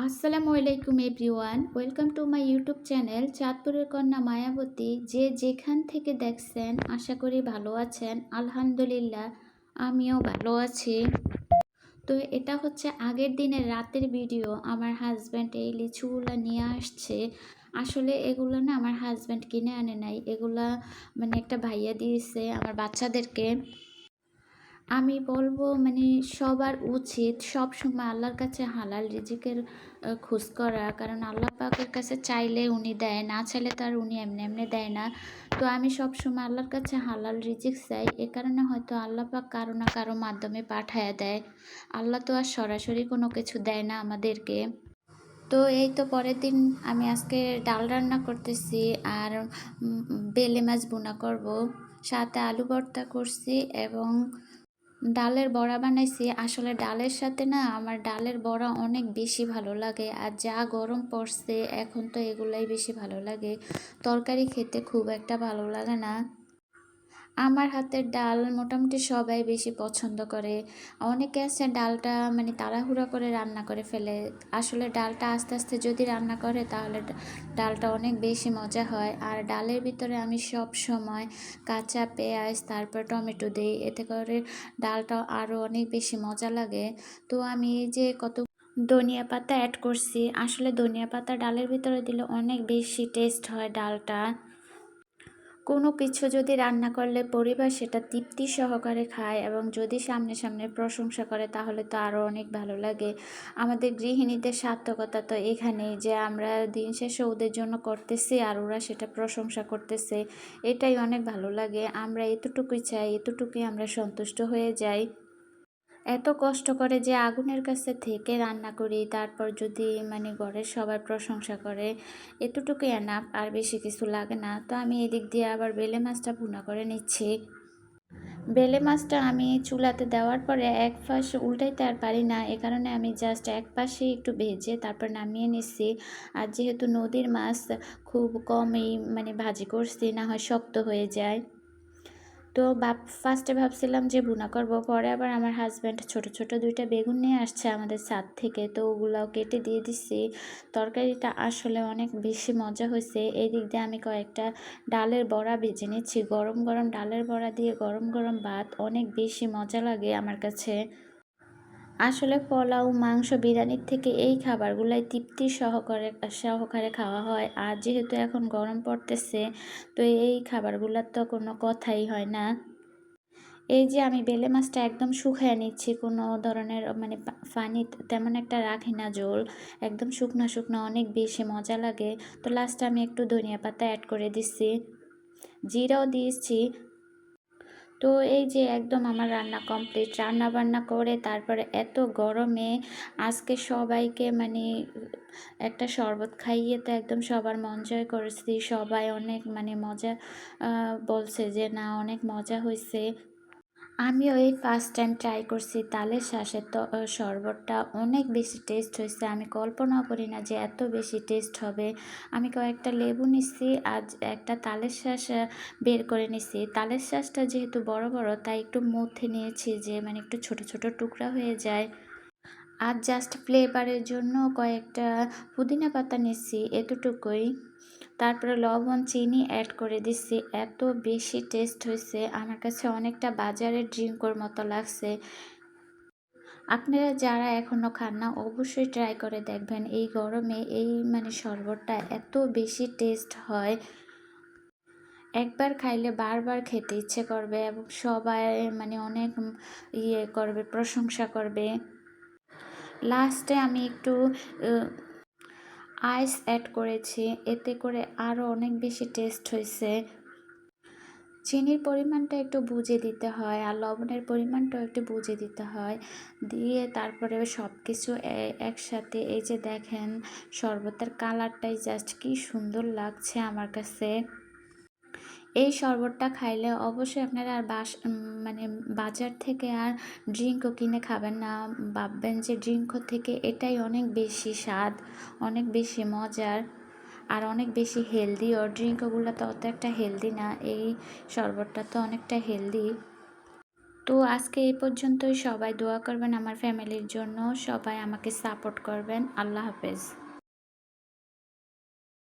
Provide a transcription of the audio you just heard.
আসসালামু আলাইকুম everyone, welcome to my YouTube channel চাঁদপুরের কন্যা মায়াবতী। যে যেখান থেকে দেখছেন আশা করি ভালো আছেন। আলহামদুলিল্লাহ আমিও ভালো আছি। তো এটা হচ্ছে আগের দিনের রাতের ভিডিও। আমার হাজব্যান্ড এই লিচুগুলো নিয়ে আসছে। আসলে এগুলো না আমার হাজব্যান্ড কিনে আনে নাই, এগুলা মানে একটা ভাইয়া দিয়েছে আমার বাচ্চাদেরকে। আমি বলবো মানে সবার উচিত সব সময় আল্লাহর কাছে হালাল রিজিকের খোঁজ করা, কারণ আল্লাহ পাকের কাছে চাইলে উনি দেয়, না চাইলে তার উনি এমনি এমনি দেয় না। তো আমি সব সময় আল্লাহর কাছে হালাল রিজিক চাই, এ কারণে হয়তো আল্লাহ পাক কারো না কারো মাধ্যমে পাঠায়া দেয়। আল্লাহ তো আর সরাসরি কোনো কিছু দেয় না আমাদেরকে। তো এই তো পরের দিন আমি আজকে ডাল রান্না করতেছি আর বেলে মাছ ভুনা করব, সাথে আলু ভর্তা করছি এবং ডালের বড়া বানাইছি। আসলে ডালের সাথে না আমার ডালের বড়া অনেক বেশি ভালো লাগে, আর যা গরম পড়ছে এখন তো এগুলাই বেশি ভালো লাগে। তরকারি খেতে খুব একটা ভালো লাগে না। আমার হাতের ডাল মোটামুটি সবাই বেশি পছন্দ করে। অনেকে আছে ডালটা মানে তাড়াহুড়া করে রান্না করে ফেলে। আসলে ডালটা আস্তে আস্তে যদি রান্না করে তাহলে ডালটা অনেক বেশি মজা হয়। আর ডালের ভিতরে আমি সব সময় কাঁচা পেঁয়াজ তারপর টমেটো দিই, এতে করে ডালটা আরও অনেক বেশি মজা লাগে। তো আমি এই যে কত ধনিয়া পাতা অ্যাড করছি। আসলে ধনিয়া পাতা ডালের ভিতরে দিলে অনেক বেশি টেস্ট হয় ডালটা। কোনো কিছু যদি রান্না করলে পরিবার সেটা তৃপ্তি সহকারে খায় এবং যদি সামনে সামনে প্রশংসা করে তাহলে তো আরও অনেক ভালো লাগে। আমাদের গৃহিণীদের সার্থকতা তো এখানেই যে আমরা দিন শেষে ওদের জন্য করতেছি আর ওরা সেটা প্রশংসা করতেছে, এটাই অনেক ভালো লাগে। আমরা এতটুকুই চাই, এতটুকুই আমরা সন্তুষ্ট হয়ে যাই। এত কষ্ট করে যে আগুনের কাছে থেকে রান্না করি, তারপর যদি মানে ঘরের সবাই প্রশংসা করে, এতটুকুই এনাফ, আর বেশি কিছু লাগে না। তো আমি এদিক দিয়ে আবার বেলে মাছটা ভুনা করে নিচ্ছি। বেলে মাছটা আমি চুলাতে দেওয়ার পরে এক পাশ উল্টাইতে আর পারি না, এ কারণে আমি জাস্ট এক পাশে একটু ভেজে তারপর নামিয়ে নিচ্ছি। আর যেহেতু নদীর মাছ খুব কমই মানে ভাজি করছি, না হয় শক্ত হয়ে যায়। তো ফার্স্টে ভাবছিলাম যে ভুনা করব, পরে আবার আমার হাজব্যান্ড ছোট ছোট দুইটা বেগুন নিয়ে আসছে আমাদের ছাদ থেকে, তো ওগুলাও কেটে দিয়ে দিচ্ছি। তরকারিটা আসলে অনেক বেশি মজা হয়েছে। এই দিক দিয়ে আমি কয়েকটা ডালের বড়া ভেজে নিচ্ছি। গরম গরম ডালের বড়া দিয়ে গরম গরম ভাত অনেক বেশি মজা লাগে আমার কাছে। আসলে পোলাও, মাংস, বিরিয়ানির থেকে এই খাবারগুলাই তৃপ্তি সহকারে খাওয়া হয়। আর যেহেতু এখন গরম পড়তেছে, তো এই খাবারগুলোর তো কোনো কথাই হয় না। এই যে আমি বেলে মাছটা একদম শুকায় নিচ্ছি, কোনো ধরনের মানে পানি তেমন একটা রাখি না, ঝোল একদম শুকনো শুকনো, অনেক বেশি মজা লাগে। তো লাস্টে আমি একটু ধনিয়া পাতা অ্যাড করে দিচ্ছি, জিরাও দিয়েছি। তো এই যে একদম আমার রান্না কমপ্লিট। রান্না বান্না করে তারপরে এত গরমে আজকে সবাইকে মানে একটা শরবত খাইয়ে তো একদম সবার মন জয় করেছি। সবাই অনেক মানে মজা বলছে যে না অনেক মজা হয়েছে। আমিও এই ফার্স্ট টাইম ট্রাই করছি তালের শ্বাসের শরবতটা, অনেক বেশি টেস্ট হয়েছে। আমি কল্পনাও করি না যে এত বেশি টেস্ট হবে। আমি কয়েকটা লেবু নিচ্ছি আর একটা তালের শ্বাস বের করে নিচ্ছি। তালের শ্বাসটা যেহেতু বড় বড় তাই একটু মধ্যে নিয়েছি যে মানে একটু ছোট ছোট টুকরা হয়ে যায়। আর জাস্ট ফ্লেভারের জন্য কয়েকটা পুদিনা পাতা নিচ্ছি, এতটুকুই। তারপরে লবণ চিনি অ্যাড করে দিচ্ছি। এত বেশি টেস্ট হয়েছে, আমার কাছে অনেকটা বাজারের ড্রিঙ্কর মতো লাগছে। আপনারা যারা এখনও খান না অবশ্যই ট্রাই করে দেখবেন। এই গরমে এই মানে শরবতটা এত বেশি টেস্ট হয়, একবার খাইলে বারবার খেতে ইচ্ছে করবে এবং সবাই মানে অনেক করবে, প্রশংসা করবে। লাস্টে আমি একটু আইস অ্যাড করেছি, এতে করে আরও অনেক বেশি টেস্ট হয়েছে। চিনির পরিমাণটা একটু বুঝে দিতে হয় আর লবণের পরিমাণটাও একটু বুঝে দিতে হয়। দিয়ে তারপরে সব কিছু একসাথে এই যে দেখেন শরবতের কালারটাই জাস্ট কি সুন্দর লাগছে আমার কাছে। এই শরবতটা খাইলে অবশ্যই আপনারা আর মানে বাজার থেকে আর ড্রিঙ্কও কিনে খাবেন না। ভাববেন যে ড্রিঙ্কও থেকে এটাই অনেক বেশি স্বাদ, অনেক বেশি মজার আর অনেক বেশি হেলদিও। ড্রিঙ্কগুলো তো অত একটা হেলদি না, এই শরবতটা তো অনেকটা হেলদি। তো আজকে এই পর্যন্তই। সবাই দোয়া করবেন আমার ফ্যামিলির জন্য। সবাই আমাকে সাপোর্ট করবেন। আল্লাহ হাফেজ।